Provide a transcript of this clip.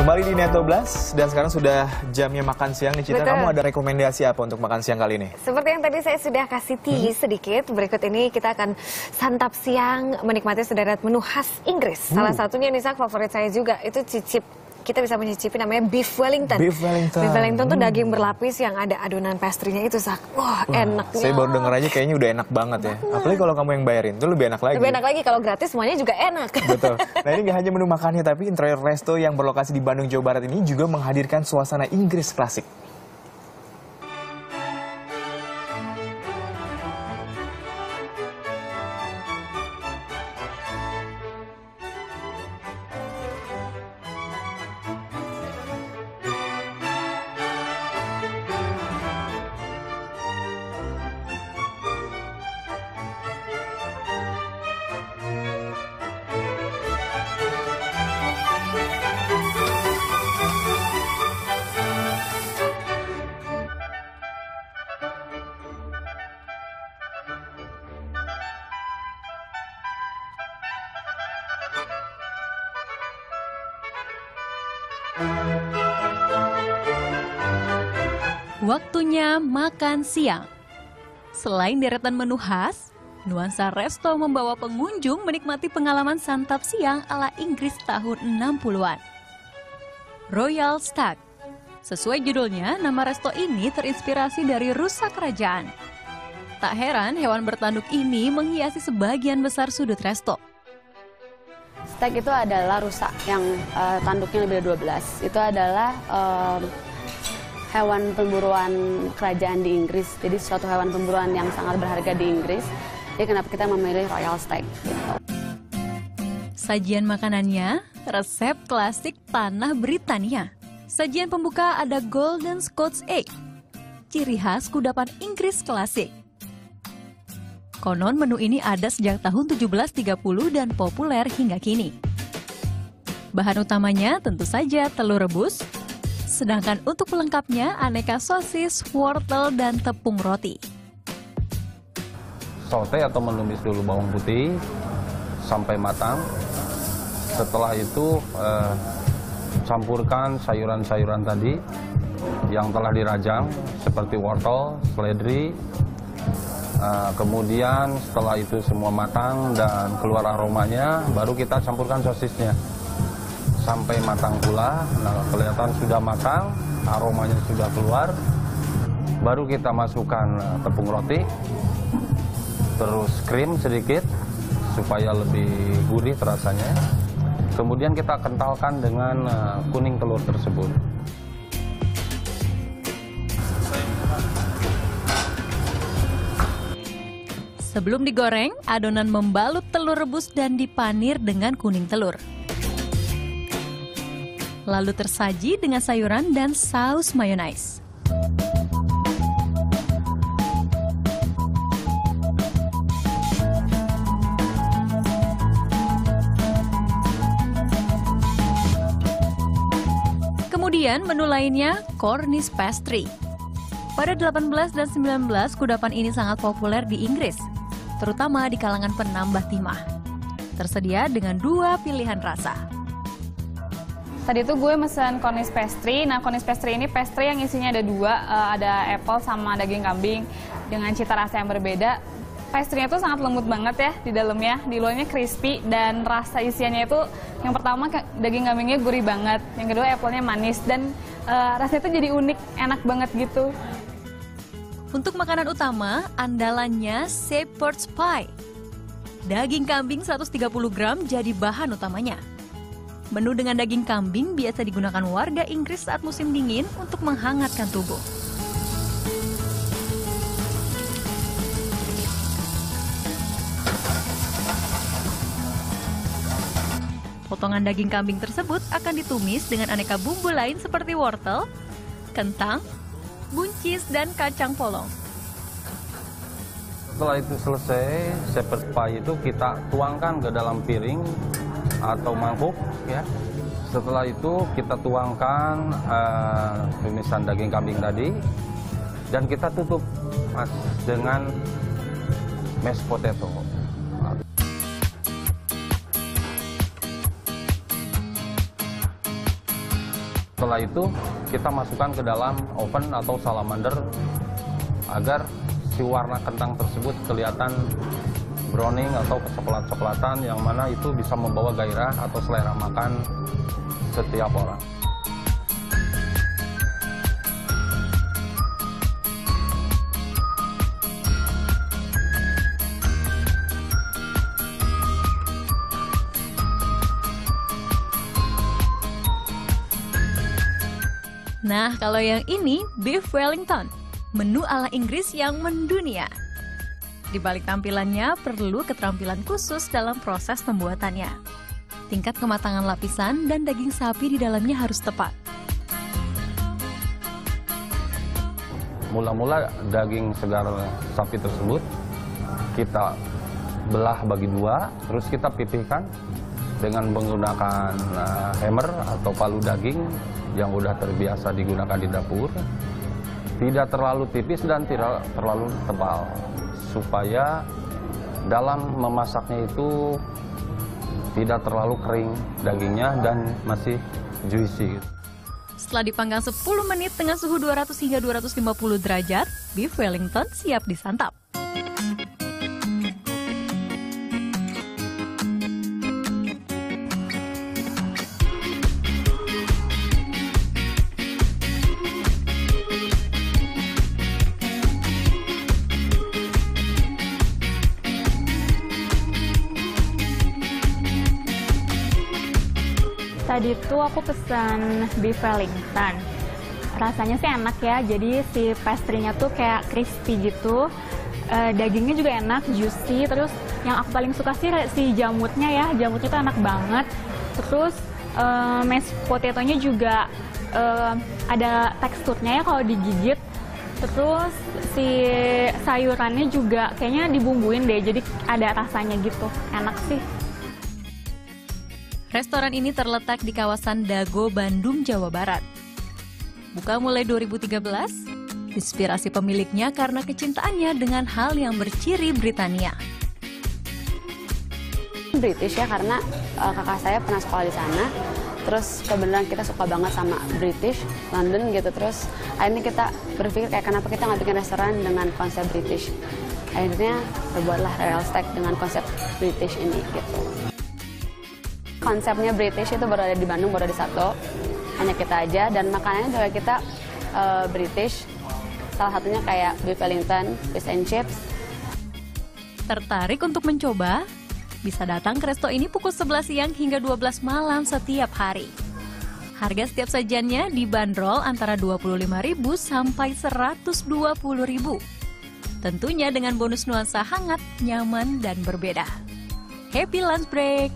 Kembali di Net 12 dan sekarang sudah jamnya makan siang nih Cita. Betul. Kamu ada rekomendasi apa untuk makan siang kali ini? Seperti yang tadi saya sudah kasih tease sedikit, berikut ini kita akan santap siang menikmati sederet menu khas Inggris. Salah satunya nih Sak, favorit saya juga itu cicip. Kita bisa mencicipi namanya beef Wellington. Beef Wellington. Beef Wellington tuh daging berlapis yang ada adonan pastrinya itu Sak. Wah, enaknya. Saya baru denger aja kayaknya udah enak banget ya. Apalagi kalau kamu yang bayarin, itu lebih enak lagi. Lebih enak lagi kalau gratis semuanya juga enak. Betul. Nah ini gak hanya menu makannya, tapi interior resto yang berlokasi di Bandung, Jawa Barat ini juga menghadirkan suasana Inggris klasik. Waktunya makan siang. Selain deretan menu khas, nuansa resto membawa pengunjung menikmati pengalaman santap siang ala Inggris tahun 60-an. Royal Stag. Sesuai judulnya, nama resto ini terinspirasi dari rusa kerajaan. Tak heran hewan bertanduk ini menghiasi sebagian besar sudut resto. Stag itu adalah rusa yang tanduknya lebih dari 12. Itu adalah hewan pemburuan kerajaan di Inggris. Jadi suatu hewan pemburuan yang sangat berharga di Inggris. Jadi kenapa kita memilih Royal Stag gitu. Sajian makanannya, resep klasik tanah Britania. Sajian pembuka ada Golden Scotch Egg, ciri khas kudapan Inggris klasik. Konon menu ini ada sejak tahun 1730 dan populer hingga kini. Bahan utamanya tentu saja telur rebus, sedangkan untuk pelengkapnya aneka sosis, wortel, dan tepung roti. Saute atau menumis dulu bawang putih sampai matang. Setelah itu campurkan sayuran-sayuran tadi yang telah dirajang seperti wortel, seledri. Kemudian setelah itu semua matang dan keluar aromanya, baru kita campurkan sosisnya sampai matang pula. Nah, kelihatan sudah matang, aromanya sudah keluar. Baru kita masukkan tepung roti, terus krim sedikit supaya lebih gurih rasanya. Kemudian kita kentalkan dengan kuning telur tersebut. Sebelum digoreng, adonan membalut telur rebus dan dipanir dengan kuning telur. Lalu tersaji dengan sayuran dan saus mayonaise. Kemudian menu lainnya, Cornish pastry. Pada 18 dan 19, kudapan ini sangat populer di Inggris, terutama di kalangan penambah timah. Tersedia dengan 2 pilihan rasa. Tadi itu gue mesen Cornish pastry. Nah, Cornish pastry ini pastry yang isinya ada 2, ada apple sama daging kambing dengan cita rasa yang berbeda. Pastry-nya tuh sangat lembut banget ya di dalamnya, di luarnya crispy dan rasa isiannya itu yang pertama daging kambingnya gurih banget, yang kedua apple-nya manis dan rasanya tuh jadi unik, enak banget gitu. Untuk makanan utama, andalannya shepherd's pie. Daging kambing 130 gram jadi bahan utamanya. Menu dengan daging kambing biasa digunakan warga Inggris saat musim dingin untuk menghangatkan tubuh. Potongan daging kambing tersebut akan ditumis dengan aneka bumbu lain seperti wortel, kentang, buncis, dan kacang polong. Setelah itu selesai, shepherd pie itu kita tuangkan ke dalam piring atau mangkuk ya. Setelah itu kita tuangkan tumisan daging kambing tadi dan kita tutup dengan mashed potato. Setelah itu kita masukkan ke dalam oven atau salamander agar si warna kentang tersebut kelihatan browning atau coklat-coklatan, yang mana itu bisa membawa gairah atau selera makan setiap orang. Nah, kalau yang ini Beef Wellington, menu ala Inggris yang mendunia. Di balik tampilannya perlu keterampilan khusus dalam proses pembuatannya. Tingkat kematangan lapisan dan daging sapi di dalamnya harus tepat. Mula-mula daging segar sapi tersebut kita belah bagi dua, terus kita pipihkan dengan menggunakan hammer atau palu daging yang udah terbiasa digunakan di dapur. Tidak terlalu tipis dan tidak terlalu tebal, supaya dalam memasaknya itu tidak terlalu kering dagingnya dan masih juicy. Setelah dipanggang 10 menit dengan suhu 200 hingga 250 derajat, Beef Wellington siap disantap. Tadi tuh aku pesan beef Wellington. Rasanya sih enak ya, jadi si pastry-nya tuh kayak crispy gitu. Dagingnya juga enak, juicy. Terus yang aku paling suka sih si jamutnya ya, jamutnya tuh enak banget. Terus mashed potato-nya juga ada teksturnya ya kalau digigit. Terus si sayurannya juga kayaknya dibumbuin deh, jadi ada rasanya gitu, enak sih. Restoran ini terletak di kawasan Dago, Bandung, Jawa Barat. Buka mulai 2013, inspirasi pemiliknya karena kecintaannya dengan hal yang berciri Britania. British ya, karena kakak saya pernah sekolah di sana. Terus kebetulan kita suka banget sama British, London gitu. Terus akhirnya kita berpikir kayak kenapa kita nggak bikin restoran dengan konsep British. Akhirnya terbuatlah Royal Steak dengan konsep British ini gitu. Konsepnya British itu baru ada di Bandung, baru ada di satu, hanya kita aja. Dan makanannya juga kita British, salah satunya kayak beef Wellington, fish and chips. Tertarik untuk mencoba? Bisa datang ke resto ini pukul 11 siang hingga 12 malam setiap hari. Harga setiap sajiannya dibanderol antara Rp25.000 sampai Rp120.000. Tentunya dengan bonus nuansa hangat, nyaman, dan berbeda. Happy lunch break!